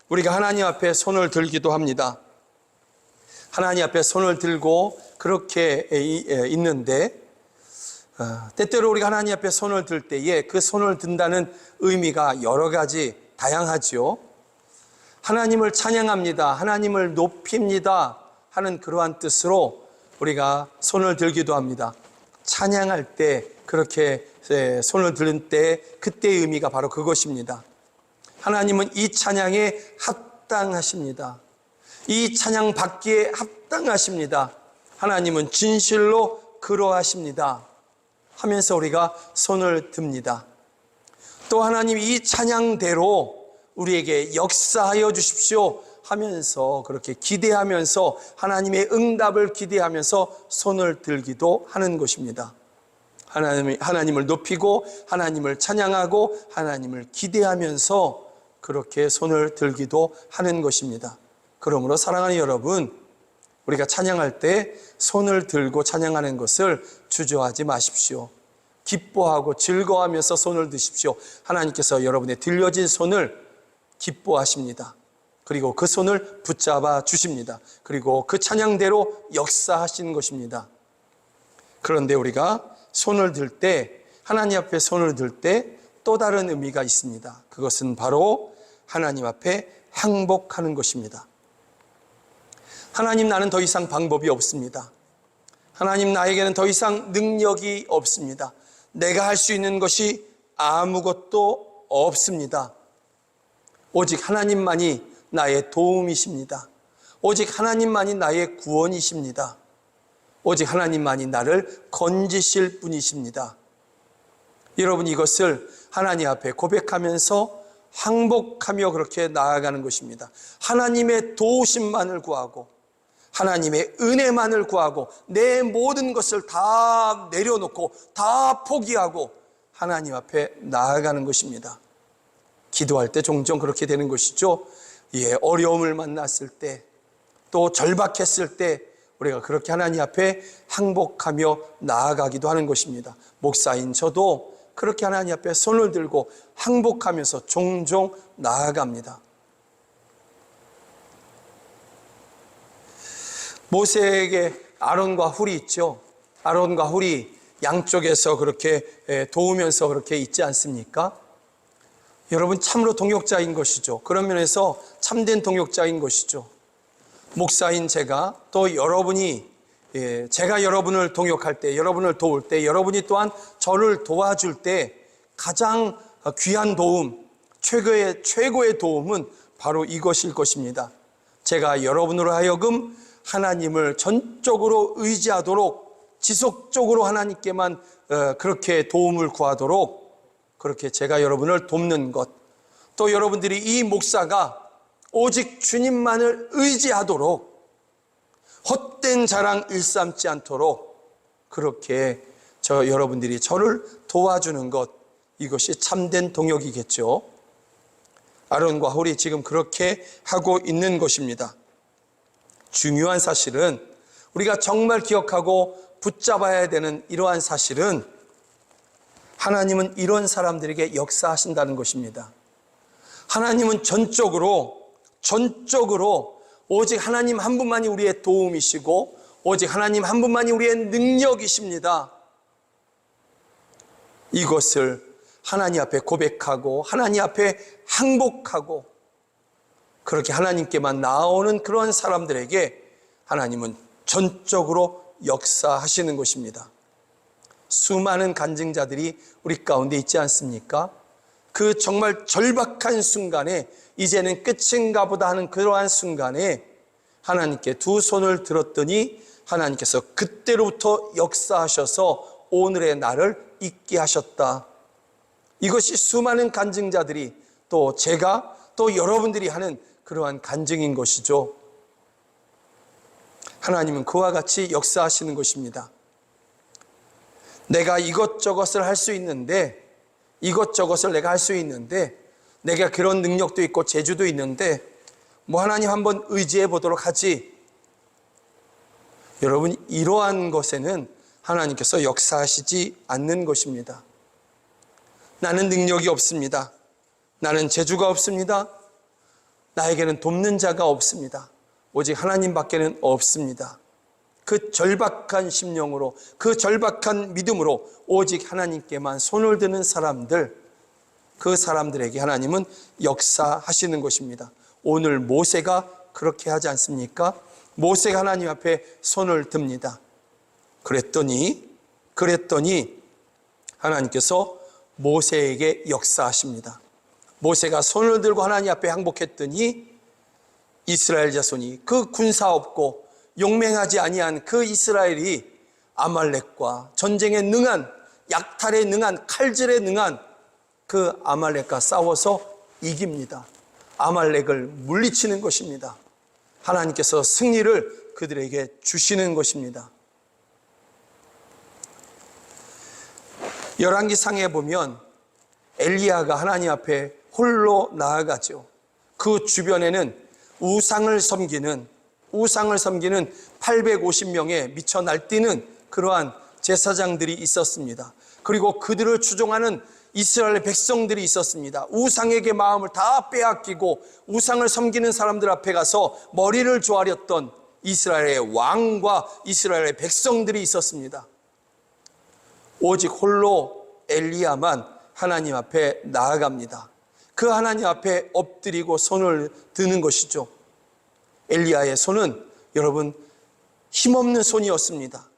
우리가 하나님 앞에 손을 들기도 합니다. 하나님 앞에 손을 들고 그렇게 있는데 때때로 우리가 하나님 앞에 손을 들 때에 그 손을 든다는 의미가 여러 가지 다양하죠. 하나님을 찬양합니다. 하나님을 높입니다. 하는 그러한 뜻으로 우리가 손을 들기도 합니다. 찬양할 때 그렇게 손을 드는 때 그때의 의미가 바로 그것입니다. 하나님은 이 찬양에 합당하십니다. 이 찬양 받기에 합당하십니다. 하나님은 진실로 그러하십니다. 하면서 우리가 손을 듭니다. 또 하나님 이 찬양대로 우리에게 역사하여 주십시오 하면서 그렇게 기대하면서 하나님의 응답을 기대하면서 손을 들기도 하는 것입니다. 하나님을 높이고 하나님을 찬양하고 하나님을 기대하면서 그렇게 손을 들기도 하는 것입니다. 그러므로 사랑하는 여러분, 우리가 찬양할 때 손을 들고 찬양하는 것을 주저하지 마십시오. 기뻐하고 즐거워하면서 손을 드십시오. 하나님께서 여러분의 들려진 손을 기뻐하십니다. 그리고 그 손을 붙잡아 주십니다. 그리고 그 찬양대로 역사하시는 것입니다. 그런데 우리가 손을 들 때, 하나님 앞에 손을 들 때 또 다른 의미가 있습니다. 그것은 바로 하나님 앞에 항복하는 것입니다. 하나님, 나는 더 이상 방법이 없습니다. 하나님, 나에게는 더 이상 능력이 없습니다. 내가 할 수 있는 것이 아무것도 없습니다. 오직 하나님만이 나의 도움이십니다. 오직 하나님만이 나의 구원이십니다. 오직 하나님만이 나를 건지실 분이십니다. 여러분, 이것을 하나님 앞에 고백하면서 항복하며 그렇게 나아가는 것입니다. 하나님의 도우심만을 구하고 하나님의 은혜만을 구하고 내 모든 것을 다 내려놓고 다 포기하고 하나님 앞에 나아가는 것입니다. 기도할 때 종종 그렇게 되는 것이죠. 어려움을 만났을 때, 또 절박했을 때 우리가 그렇게 하나님 앞에 항복하며 나아가기도 하는 것입니다. 목사인 저도 그렇게 하나님 앞에 손을 들고 항복하면서 종종 나아갑니다. 모세에게 아론과 훌이 있죠. 아론과 훌이 양쪽에서 그렇게 도우면서 그렇게 있지 않습니까? 여러분, 참으로 동역자인 것이죠. 그런 면에서 참된 동역자인 것이죠. 목사인 제가, 또 여러분이, 제가 여러분을 동역할 때, 여러분을 도울 때, 여러분이 또한 저를 도와줄 때 가장 귀한 도움, 최고의 도움은 바로 이것일 것입니다. 제가 여러분으로 하여금 하나님을 전적으로 의지하도록, 지속적으로 하나님께만 그렇게 도움을 구하도록, 그렇게 제가 여러분을 돕는 것, 또 여러분들이 이 목사가 오직 주님만을 의지하도록 헛된 자랑 일삼지 않도록 그렇게 여러분들이 저를 도와주는 것, 이것이 참된 동역이겠죠. 아론과 훌이 지금 그렇게 하고 있는 것입니다. 중요한 사실은, 우리가 정말 기억하고 붙잡아야 되는 이러한 사실은, 하나님은 이런 사람들에게 역사하신다는 것입니다. 하나님은 전적으로 오직 하나님 한 분만이 우리의 도움이시고 오직 하나님 한 분만이 우리의 능력이십니다. 이것을 하나님 앞에 고백하고 하나님 앞에 항복하고 그렇게 하나님께만 나오는 그런 사람들에게 하나님은 전적으로 역사하시는 것입니다. 수많은 간증자들이 우리 가운데 있지 않습니까? 그 정말 절박한 순간에, 이제는 끝인가 보다 하는 그러한 순간에 하나님께 두 손을 들었더니 하나님께서 그때로부터 역사하셔서 오늘의 나를 있게 하셨다. 이것이 수많은 간증자들이, 또 제가, 또 여러분들이 하는 그러한 간증인 것이죠. 하나님은 그와 같이 역사하시는 것입니다. 내가 이것저것을 할 수 있는데, 이것저것을 내가 할 수 있는데, 내가 그런 능력도 있고 재주도 있는데 하나님 한번 의지해 보도록 하지. 여러분, 이러한 것에는 하나님께서 역사하시지 않는 것입니다. 나는 능력이 없습니다. 나는 재주가 없습니다. 나에게는 돕는 자가 없습니다. 오직 하나님밖에는 없습니다. 그 절박한 심령으로, 그 절박한 믿음으로 오직 하나님께만 손을 드는 사람들, 그 사람들에게 하나님은 역사하시는 것입니다. 오늘 모세가 그렇게 하지 않습니까? 모세가 하나님 앞에 손을 듭니다. 그랬더니 하나님께서 모세에게 역사하십니다. 모세가 손을 들고 하나님 앞에 항복했더니 이스라엘 자손이, 그 군사 없고 용맹하지 아니한 그 이스라엘이 아말렉과 전쟁에 능한, 약탈에 능한, 칼질에 능한 그 아말렉과 싸워서 이깁니다. 아말렉을 물리치는 것입니다. 하나님께서 승리를 그들에게 주시는 것입니다. 열왕기상에 보면 엘리야가 하나님 앞에 홀로 나아가죠. 그 주변에는 우상을 섬기는 850명의 미쳐 날뛰는 그러한 제사장들이 있었습니다. 그리고 그들을 추종하는 이스라엘 백성들이 있었습니다. 우상에게 마음을 다 빼앗기고 우상을 섬기는 사람들 앞에 가서 머리를 조아렸던 이스라엘의 왕과 이스라엘의 백성들이 있었습니다. 오직 홀로 엘리야만 하나님 앞에 나아갑니다. 그 하나님 앞에 엎드리고 손을 드는 것이죠. 엘리야의 손은 여러분 힘없는 손이었습니다.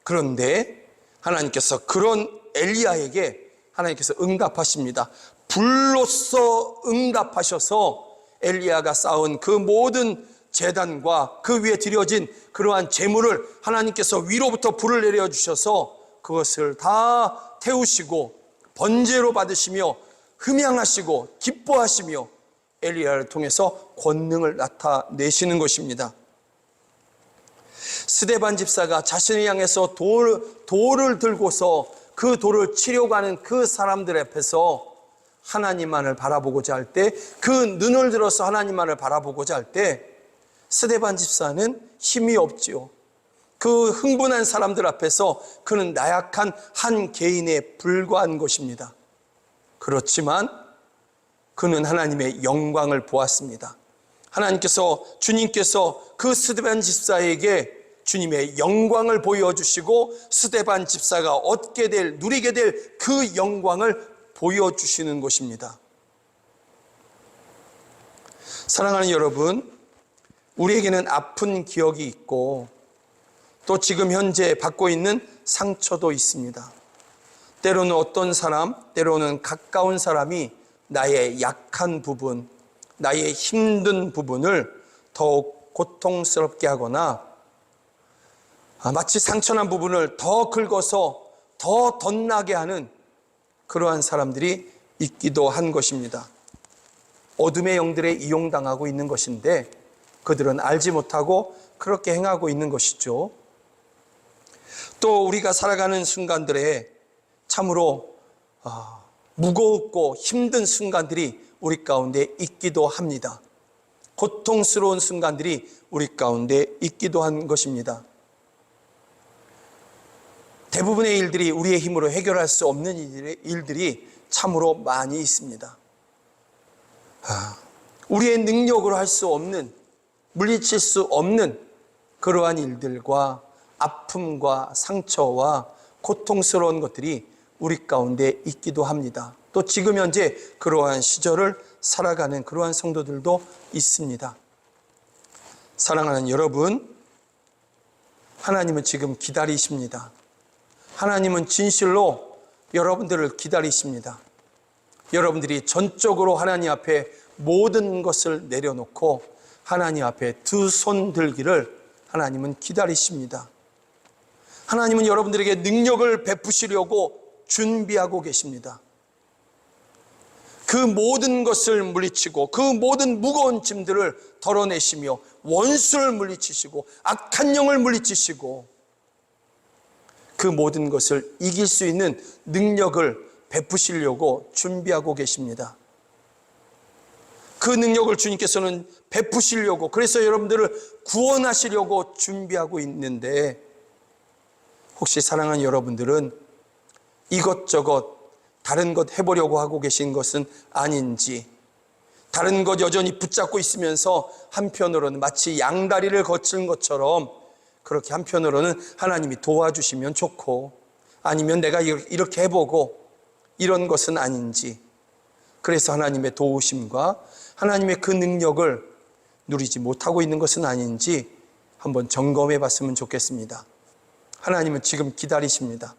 그런데 하나님께서 그런 엘리야에게 하나님께서 응답하십니다. 불로써 응답하셔서 엘리야가 쌓은 그 모든 제단과 그 위에 드려진 그러한 제물을 하나님께서 위로부터 불을 내려주셔서 그것을 다 태우시고 번제로 받으시며 흠양하시고 기뻐하시며 엘리야를 통해서 권능을 나타내시는 것입니다. 스데반 집사가 자신을 향해서 돌을 들고서 그 돌을 치려고 하는 그 사람들 앞에서 하나님만을 바라보고자 할 때, 그 눈을 들어서 하나님만을 바라보고자 할 때 스데반 집사는 힘이 없지요. 그 흥분한 사람들 앞에서 그는 나약한 한 개인에 불과한 것입니다. 그렇지만 그는 하나님의 영광을 보았습니다. 주님께서 그 스데반 집사에게 주님의 영광을 보여주시고 스데반 집사가 누리게 될 그 영광을 보여주시는 것입니다. 사랑하는 여러분, 우리에게는 아픈 기억이 있고 또 지금 현재 받고 있는 상처도 있습니다. 때로는 어떤 사람, 때로는 가까운 사람이 나의 약한 부분, 나의 힘든 부분을 더욱 고통스럽게 하거나 마치 상처난 부분을 더 긁어서 더 덧나게 하는 그러한 사람들이 있기도 한 것입니다. 어둠의 영들에 이용당하고 있는 것인데 그들은 알지 못하고 그렇게 행하고 있는 것이죠. 또 우리가 살아가는 순간들에 참으로 무겁고 힘든 순간들이 우리 가운데 있기도 합니다. 고통스러운 순간들이 우리 가운데 있기도 한 것입니다. 대부분의 일들이 우리의 힘으로 해결할 수 없는 일들이 참으로 많이 있습니다. 우리의 능력으로 할 수 없는, 물리칠 수 없는 그러한 일들과 아픔과 상처와 고통스러운 것들이 우리 가운데 있기도 합니다. 또 지금 현재 그러한 시절을 살아가는 그러한 성도들도 있습니다. 사랑하는 여러분, 하나님은 지금 기다리십니다. 하나님은 진실로 여러분들을 기다리십니다. 여러분들이 전적으로 하나님 앞에 모든 것을 내려놓고 하나님 앞에 두 손 들기를 하나님은 기다리십니다. 하나님은 여러분들에게 능력을 베푸시려고 준비하고 계십니다. 그 모든 것을 물리치고 그 모든 무거운 짐들을 덜어내시며 원수를 물리치시고 악한 영을 물리치시고 그 모든 것을 이길 수 있는 능력을 베푸시려고 준비하고 계십니다. 그 능력을 주님께서는 베푸시려고, 그래서 여러분들을 구원하시려고 준비하고 있는데, 혹시 사랑하는 여러분들은 이것저것 다른 것 해보려고 하고 계신 것은 아닌지, 다른 것 여전히 붙잡고 있으면서 한편으로는 마치 양다리를 거치는 것처럼 그렇게 한편으로는 하나님이 도와주시면 좋고, 아니면 내가 이렇게 해보고 이런 것은 아닌지, 그래서 하나님의 도우심과 하나님의 그 능력을 누리지 못하고 있는 것은 아닌지 한번 점검해 봤으면 좋겠습니다. 하나님은 지금 기다리십니다.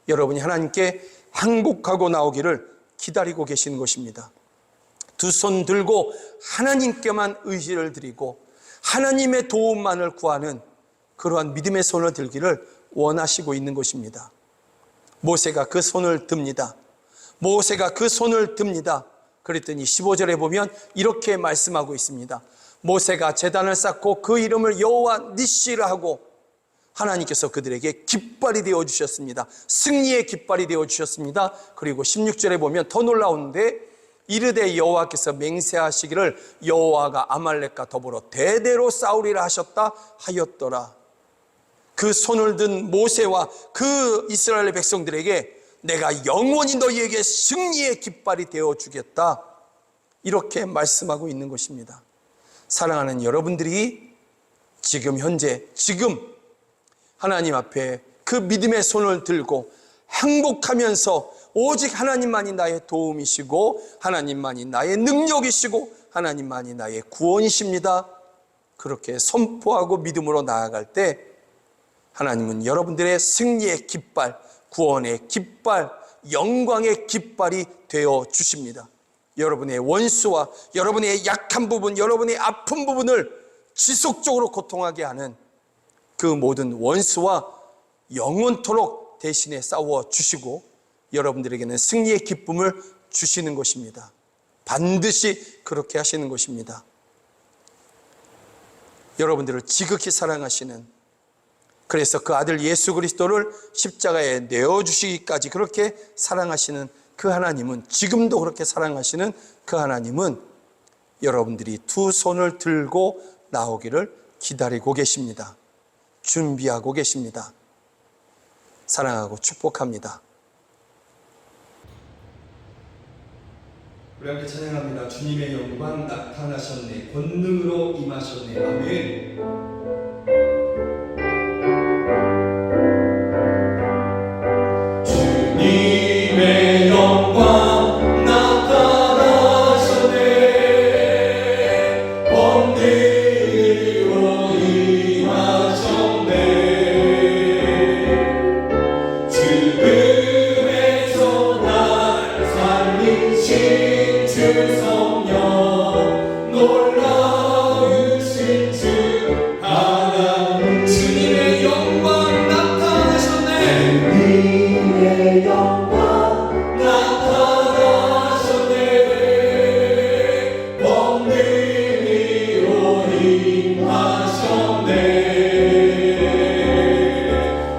여러분이 하나님께 항복하고 나오기를 기다리고 계시는 것입니다. 두 손 들고 하나님께만 의지를 드리고 하나님의 도움만을 구하는 그러한 믿음의 손을 들기를 원하시고 있는 것입니다. 모세가 그 손을 듭니다. 모세가 그 손을 듭니다. 그랬더니 15절에 보면 이렇게 말씀하고 있습니다. 모세가 제단을 쌓고 그 이름을 여호와 니시라 하고 하나님께서 그들에게 깃발이 되어 주셨습니다. 승리의 깃발이 되어 주셨습니다. 그리고 16절에 보면 더 놀라운데 이르되 여호와께서 맹세하시기를 여호와가 아말렉과 더불어 대대로 싸우리라 하셨다 하였더라. 그 손을 든 모세와 그 이스라엘 백성들에게 내가 영원히 너희에게 승리의 깃발이 되어 주겠다, 이렇게 말씀하고 있는 것입니다. 사랑하는 여러분들이 지금 현재 하나님 앞에 그 믿음의 손을 들고 행복하면서 오직 하나님만이 나의 도움이시고 하나님만이 나의 능력이시고 하나님만이 나의 구원이십니다, 그렇게 선포하고 믿음으로 나아갈 때 하나님은 여러분들의 승리의 깃발, 구원의 깃발, 영광의 깃발이 되어 주십니다. 여러분의 원수와 여러분의 약한 부분, 여러분의 아픈 부분을 지속적으로 고통하게 하는 그 모든 원수와 영원토록 대신에 싸워 주시고 여러분들에게는 승리의 기쁨을 주시는 것입니다. 반드시 그렇게 하시는 것입니다. 여러분들을 지극히 사랑하시는, 그래서 그 아들 예수 그리스도를 십자가에 내어주시기까지 그렇게 사랑하시는 그 하나님은, 지금도 그렇게 사랑하시는 그 하나님은 여러분들이 두 손을 들고 나오기를 기다리고 계십니다. 준비하고 계십니다. 사랑하고 축복합니다.
우리 함께 찬양합니다. 주님의 영광 나타나셨네, 권능으로 임하셨네. 아멘.
주님의 영광 나타나셨네, 권능으로 임하셨네. 죽음에서 날 살리신 주 성령, 놀라우신 주 하나님.
주님의 영광 나타나셨네.
주님의 영광 나타나셨네, 권능으로 임하셨네.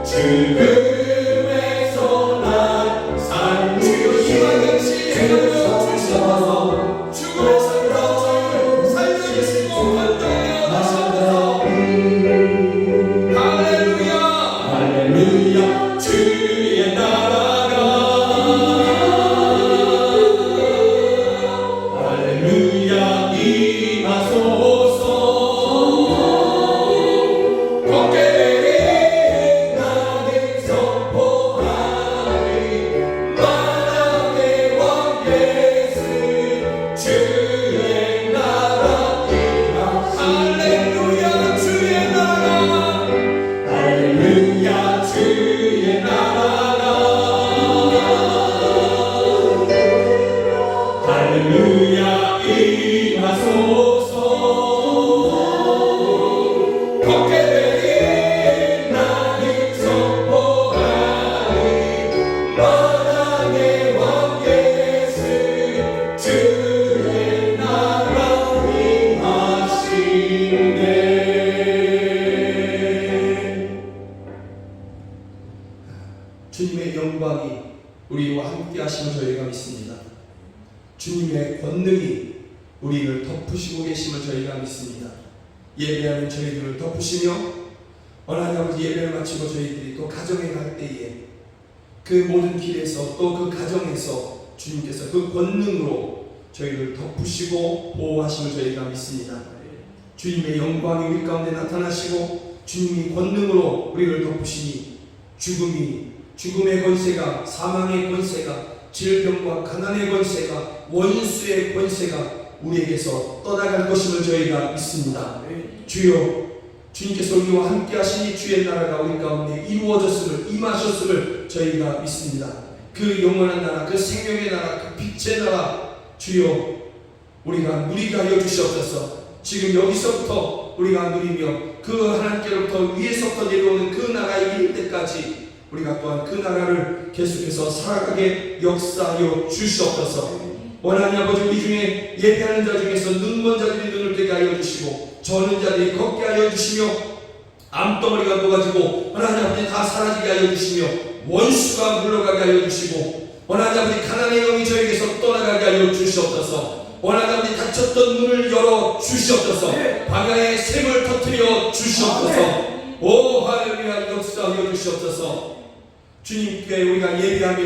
죽음에서 날 살리신 주 성령,
죽음에서 살려주시고 권능에 나타나셨네. 할렐루야.
할렐루야. 주의 나라가, 할렐루야, 임하소서. 걷게 되리 나는 선포하리, 만왕의 왕 예수, 주의 나라 임하시네.
할렐루야. 주의 나라.
할렐루야. 주의 나라가, 할렐루야, 임하소서. 걷게 되리 나는 선포하리, 만왕의 왕 예수, 주의 나라 임하시네.
주님의 영광이 우리와 함께 하심을 저희가 믿습니다. 주님의 권능이 우리를 덮으시고 계심을 저희가 믿습니다. 예배하는 저희들을 덮으시며, 하나님 아버지, 예배를 마치고 저희들이 또 가정에 갈 때에 그 모든 길에서 또 그 가정에서 주님께서 그 권능으로 저희를 덮으시고 보호하심을 저희가 믿습니다. 주님의 영광이 우리 가운데 나타나시고 주님이 권능으로 우리를 덮으시니 죽음의 권세가, 사망의 권세가, 질병과 가난의 권세가, 원수의 권세가 우리에게서 떠나갈 것임을 저희가 믿습니다. 주여, 주님께서 우리와 함께 하시니 주의 나라가 우리 가운데 이루어졌음을, 임하셨음을 저희가 믿습니다. 그 영원한 나라, 그 생명의 나라, 그 빛의 나라, 주여 우리가 누리게 하여 주시옵소서. 지금 여기서부터 우리가 누리며 그 하나님께로부터 위에서부터 내려오는 그 나라에 이를 때까지 우리가 또한 그 나라를 계속해서 살아가게 역사하여 주시옵소서. 원하는 아버지, 우리 중에 예배하는 자 중에서 눈먼 자들이 눈을 뜨게 하여 주시고, 저는 자들이 걷게 하여 주시며, 암덩어리가 녹아지고 하나님 아버지 다 사라지게 하여 주시며, 원수가 물러가게 하여 주시고, 원하는 아버지 가난의 영이 저에게서 떠나가게 하여 주시옵소서. 원하는 아버지 닫혔던 문을 열어 주시옵소서. 방향의 샘을 터뜨려 주시옵소서. 오 할렐루야, 역사하여 주시옵소서. 주님께 우리가 예배하며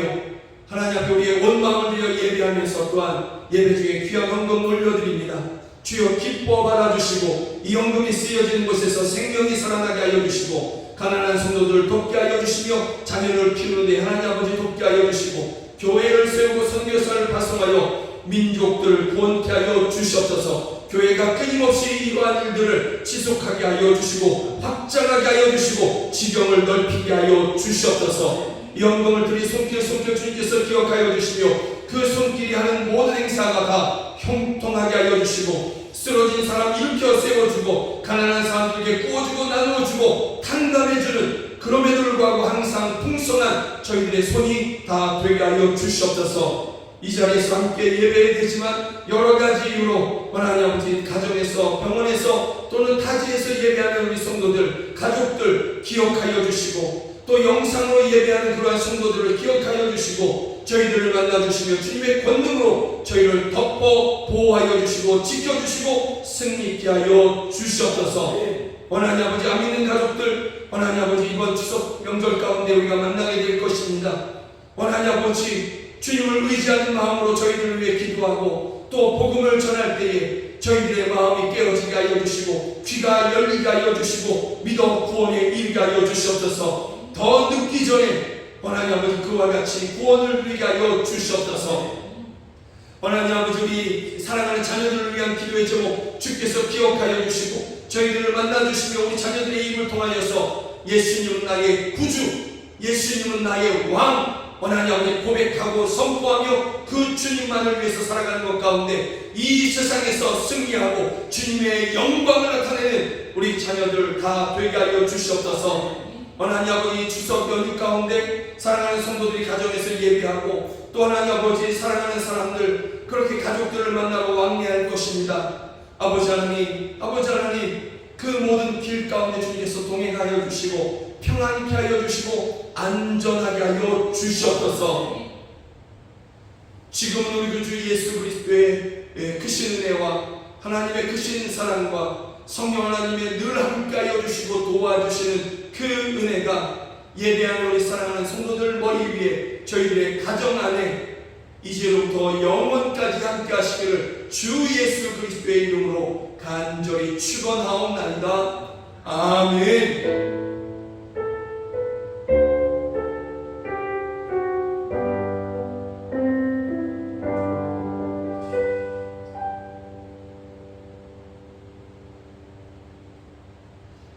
하나님 앞에 우리의 온 마음을 들여 예배하면서 또한 예배 중에 귀한 헌금 올려드립니다. 주여 기뻐 받아주시고 이 헌금이 쓰여지는 곳에서 생명이 살아나게 하여 주시고, 가난한 성도들을 돕게 하여 주시며, 자녀를 키우는데 하나님 아버지 돕게 하여 주시고, 교회를 세우고 선교사를 파송하여 민족들을 구원케 하여 주시옵소서. 교회가 끊임없이 이러한 일들을 지속하게 하여 주시고 확장하게 하여 주시고 지경을 넓히게 하여 주시옵소서. 이 영광을 드리 손길 주님께서 기억하여 주시며 그 손길이 하는 모든 행사가 다 형통하게 하여 주시고 쓰러진 사람 일으켜 세워주고 가난한 사람들에게 구워주고 나누어주고 탕감해주는 그럼에도 불구하고 항상 풍성한 저희들의 손이 다 되게 하여 주시옵소서. 이 자리에서 함께 예배해야 되지만 여러 가지 이유로 하나님 아버지 가정에서 병원에서 또는 타지에서 예배하는 우리 성도들 가족들 기억하여 주시고 또 영상으로 예배하는 그러한 성도들을 기억하여 주시고 저희들을 만나주시며 주님의 권능으로 저희를 덮어 보호하여 주시고 지켜주시고 승리케 하여 주시옵소서. 하나님 아버지 안 믿는 가족들 하나님 아버지 이번 추석 명절 가운데 우리가 만나게 될 것입니다. 하나님 아버지 주님을 의지하는 마음으로 저희들을 위해 기도하고 또 복음을 전할 때에 저희들의 마음이 깨어지게 하여 주시고 귀가 열리게 하여 주시고 믿어 구원에 이르게 하여 주시옵소서. 더 늦기 전에 하나님 아버지 그와 같이 구원을 누리게 하여 주시옵소서. 하나님 아버지 우리 사랑하는 자녀들을 위한 기도의 제목 주께서 기억하여 주시고 저희들을 만나주시며 우리 자녀들의 입을 통하여서 예수님은 나의 구주, 예수님은 나의 왕 하나님 아버지 고백하고 선포하며 그 주님만을 위해서 살아가는 것 가운데 이 세상에서 승리하고 주님의 영광을 나타내는 우리 자녀들 다 되게 하여 주시옵소서. 하나님 아버지 추석 연휴 가운데 사랑하는 성도들이 가정에서 예배하고 또 하나님 아버지 사랑하는 사람들 그렇게 가족들을 만나고 왕래할 것입니다. 아버지 하나님 그 모든 길 가운데 주님께서 동행하여 주시고 평안케 하여 주시고 안전하게 하여 주시옵소서. 지금은 우리 주 예수 그리스도의 크신 은혜와 하나님의 크신 사랑과 성령 하나님의 늘 함께 하여 주시고 도와주시는 그 은혜가 예배하는 우리 사랑하는 성도들 머리 위에 저희들의 가정 안에 이제로부터 영원까지 함께 하시기를 주 예수 그리스도의 이름으로 간절히 축원하옵나이다. 아멘.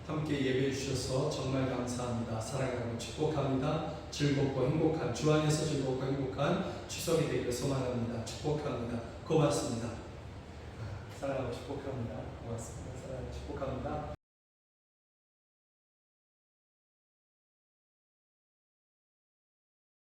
함께 예배해 주셔서 정말 감사합니다. 사랑하고 축복합니다. 즐겁고 행복한 주 안에서 즐겁고 행복한 추석이 되기를 소망합니다. 축복합니다. 고맙습니다. 사랑하고 축복합니다. 고맙습니다. 사랑하고 축복합니다.